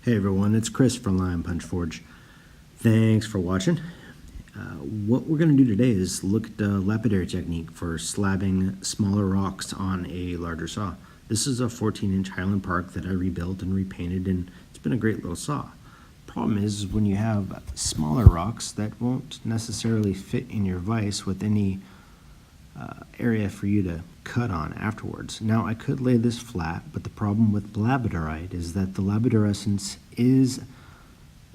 Hey everyone, it's Chris from Lion Punch Forge. Thanks for watching. What we're going to do today is look at the lapidary technique for slabbing smaller rocks on a larger saw. This is a 14-inch Highland Park that I rebuilt and repainted, and it's been a great little saw. Problem is when you have smaller rocks that won't necessarily fit in your vise with any area for you to cut on afterwards. Now I could lay this flat, but the problem with Labradorite is that the labidorescence is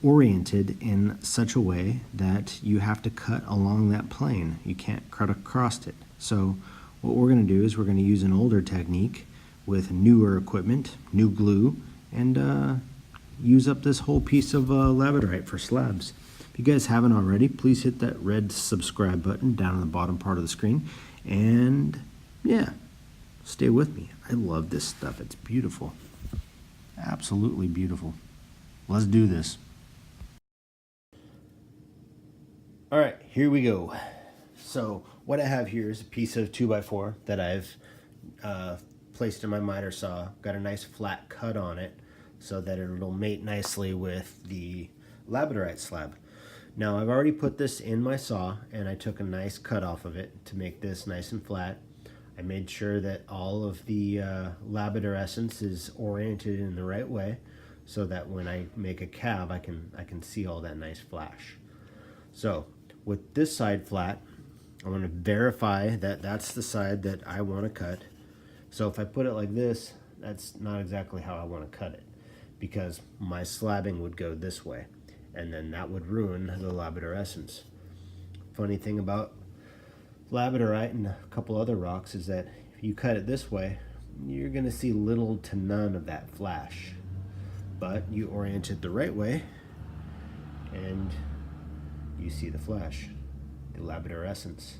oriented in such a way that you have to cut along that plane. You can't cut across it. So what we're going to do is we're going to use an older technique with newer equipment, new glue, and use up this whole piece of Labradorite for slabs. If you guys haven't already, please hit that red subscribe button down on the bottom part of the screen. And yeah, stay with me. I love this stuff. It's beautiful. Absolutely beautiful. Let's do this. All right, here we go. So what I have here is a piece of 2x4 that I've placed in my miter saw. Got a nice flat cut on it so that it'll mate nicely with the Labradorite slab. Now I've already put this in my saw and I took a nice cut off of it to make this nice and flat. I made sure that all of the labidorescence is oriented in the right way so that when I make a cab I can see all that nice flash. So with this side flat, I want to verify that that's the side that I want to cut. So if I put it like this, that's not exactly how I want to cut it, because my slabbing would go this way, and then that would ruin the labidorescence. Funny thing about Labradorite and a couple other rocks is that if you cut it this way, you're going to see little to none of that flash. But you orient it the right way, and you see the flash, the labidorescence.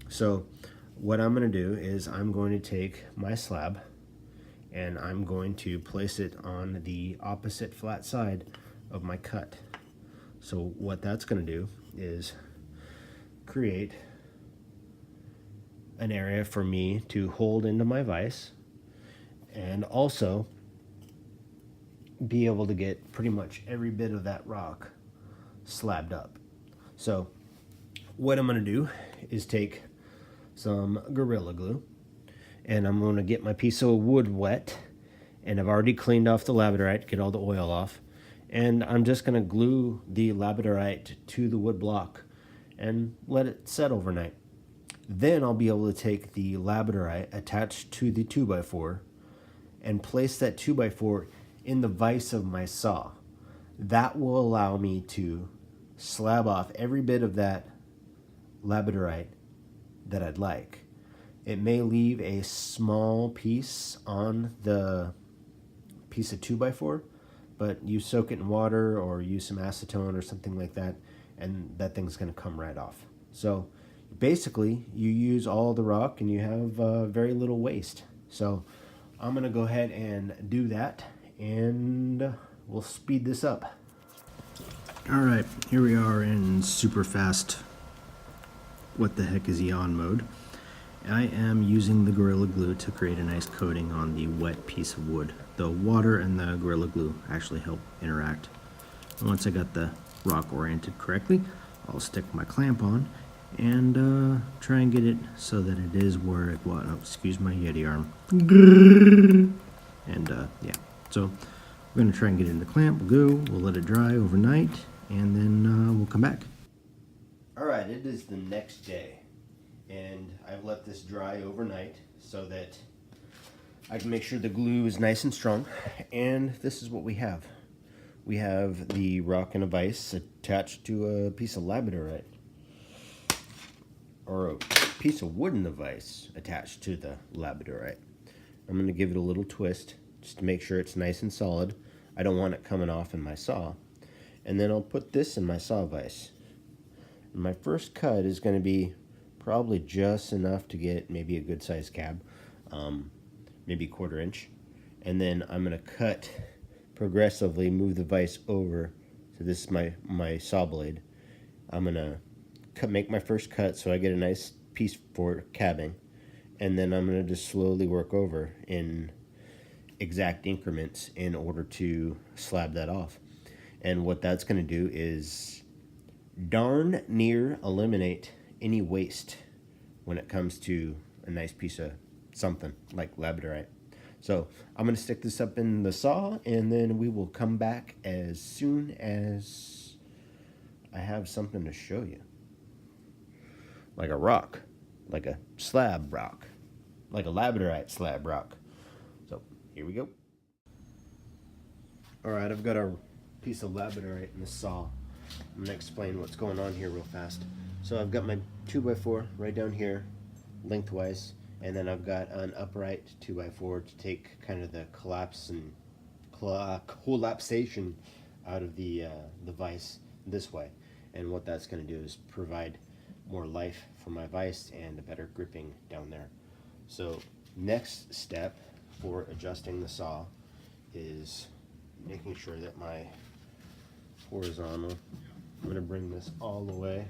So what I'm going to do is I'm going to take my slab and I'm going to place it on the opposite flat side of my cut. So what that's going to do is create an area for me to hold into my vise and also be able to get pretty much every bit of that rock slabbed up. So what I'm going to do is take some Gorilla Glue and I'm going to get my piece of wood wet, and I've already cleaned off the Labradorite, get all the oil off, and I'm just going to glue the Labradorite to the wood block and let it set overnight. Then I'll be able to take the Labradorite attached to the 2x4 and place that 2x4 in the vise of my saw. That will allow me to slab off every bit of that Labradorite that I'd like. It may leave a small piece on the piece of 2x4, but you soak it in water or use some acetone or something like that, and that thing's going to come right off. So basically you use all the rock and you have very little waste. So I'm going to go ahead and do that, and we'll speed this up. All right, here we are in super fast what the heck is he on mode. I am using the Gorilla Glue to create a nice coating on the wet piece of wood. The water and the Gorilla Glue actually help interact. And once I got the rock oriented correctly, I'll stick my clamp on and try and get it so that it is where it was. Oh, excuse my Yeti arm. And yeah, so we're going to try and get it in the clamp. We'll go, we'll let it dry overnight, and then we'll come back. Alright, it is the next day, and I've let this dry overnight so that I can make sure the glue is nice and strong. And this is what we have. We have the rock in a vise attached to a piece of Labradorite, or a piece of wood in the vise attached to the Labradorite. I'm going to give it a little twist just to make sure it's nice and solid. I don't want it coming off in my saw. And then I'll put this in my saw vise. And my first cut is going to be probably just enough to get maybe a good sized cab, maybe 1/4 inch. And then I'm going to cut progressively, move the vise over. So this is my saw blade. I'm going to make my first cut so I get a nice piece for cabbing, and then I'm going to just slowly work over in exact increments in order to slab that off. And what that's going to do is darn near eliminate any waste when it comes to a nice piece of something like Labradorite. So I'm going to stick this up in the saw, and then we will come back as soon as I have something to show you. Like a rock, like a slab rock, like a Labradorite slab rock. So here we go. Alright, I've got a piece of Labradorite in the saw. I'm going to explain what's going on here real fast. So I've got my 2x4 right down here, lengthwise, and then I've got an upright 2x4 to take kind of the collapsation out of the vise this way. And what that's going to do is provide more life for my vise and a better gripping down there. So next step for adjusting the saw is making sure that my horizontal, I'm going to bring this all the way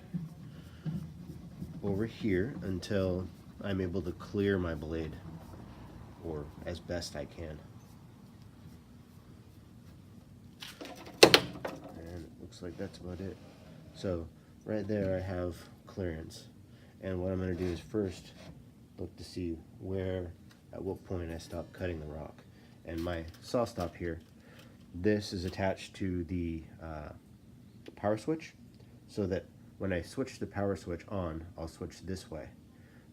over here until I'm able to clear my blade, or as best I can. And it looks like that's about it. So right there I have clearance, and what I'm going to do is first look to see at what point I stop cutting the rock. And my saw stop here, this is attached to the power switch, so that when I switch the power switch on, I'll switch this way,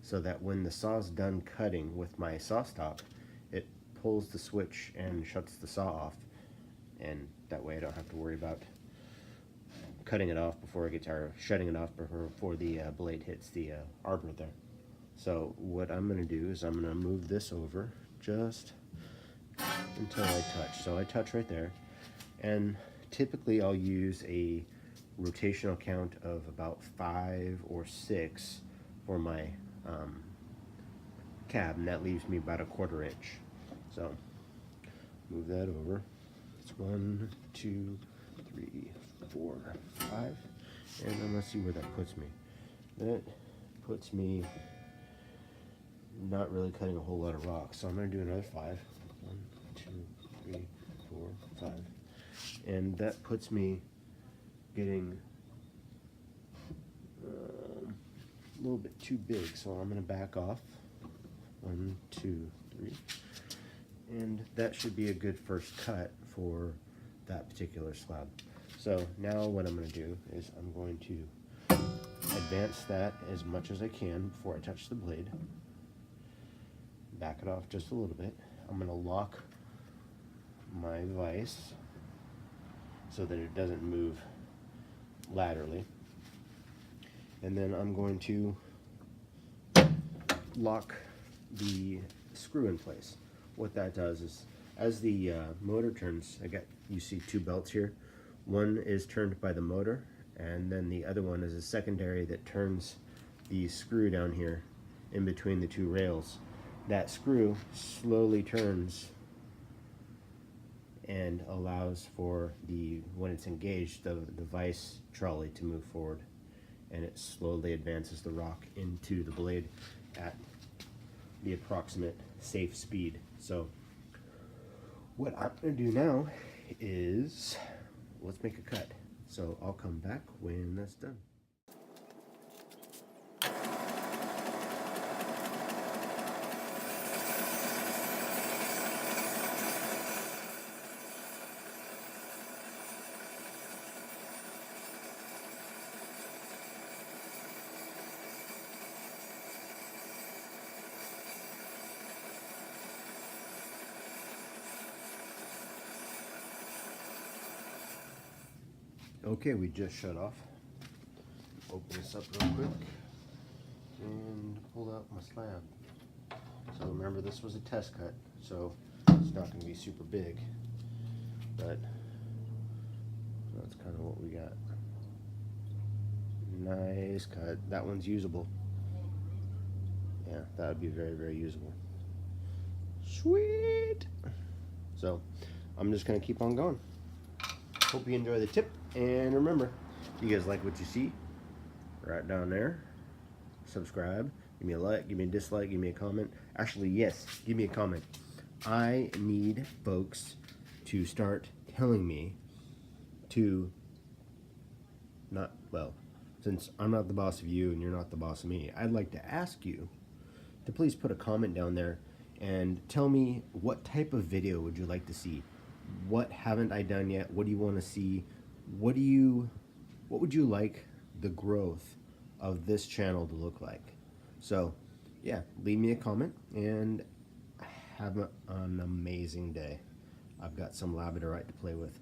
so that when the saw's done cutting with my saw stop, it pulls the switch and shuts the saw off, and that way I don't have to worry about cutting it off before it gets, or shutting it off before the blade hits the arbor there. So what I'm going to do is I'm going to move this over just until I touch. So I touch right there, and typically I'll use a rotational count of about 5 or 6 for my cab, and that leaves me about a 1/4 inch. So move that over. It's 1, 2, 3, 4, 5, and I'm gonna see where that puts me. That puts me not really cutting a whole lot of rock, so I'm gonna do another 5. 1, 2, 3, 4, 5, and that puts me getting a little bit too big, so I'm going to back off. 1, 2, 3, and that should be a good first cut for that particular slab. So now what I'm going to do is I'm going to advance that as much as I can before I touch the blade. Back it off just a little bit. I'm going to lock my vise so that it doesn't move laterally, and then I'm going to lock the screw in place. What that does is, as the motor turns, you see 2 belts here. One is turned by the motor, and then the other one is a secondary that turns the screw down here in between the 2 rails. That screw slowly turns and allows for when it's engaged, the vise trolley to move forward, and it slowly advances the rock into the blade at the approximate safe speed. So what I'm going to do now is let's make a cut. So I'll come back when that's done. Okay, we just shut off. Open this up real quick and pull out my slab. So remember, this was a test cut, so it's not going to be super big, but that's kind of what we got. Nice cut. That one's usable. Yeah, that would be very, very usable. Sweet. So I'm just going to keep on going. Hope you enjoy the tip, and remember, if you guys like what you see, right down there, subscribe, give me a like, give me a dislike, give me a comment. Actually, yes, give me a comment. I need folks to start telling me to not, well, since I'm not the boss of you and you're not the boss of me, I'd like to ask you to please put a comment down there and tell me what type of video would you like to see. What haven't I done yet? What do you want to see? What would you like the growth of this channel to look like? So yeah, leave me a comment and have an amazing day. I've got some Labradorite to play with.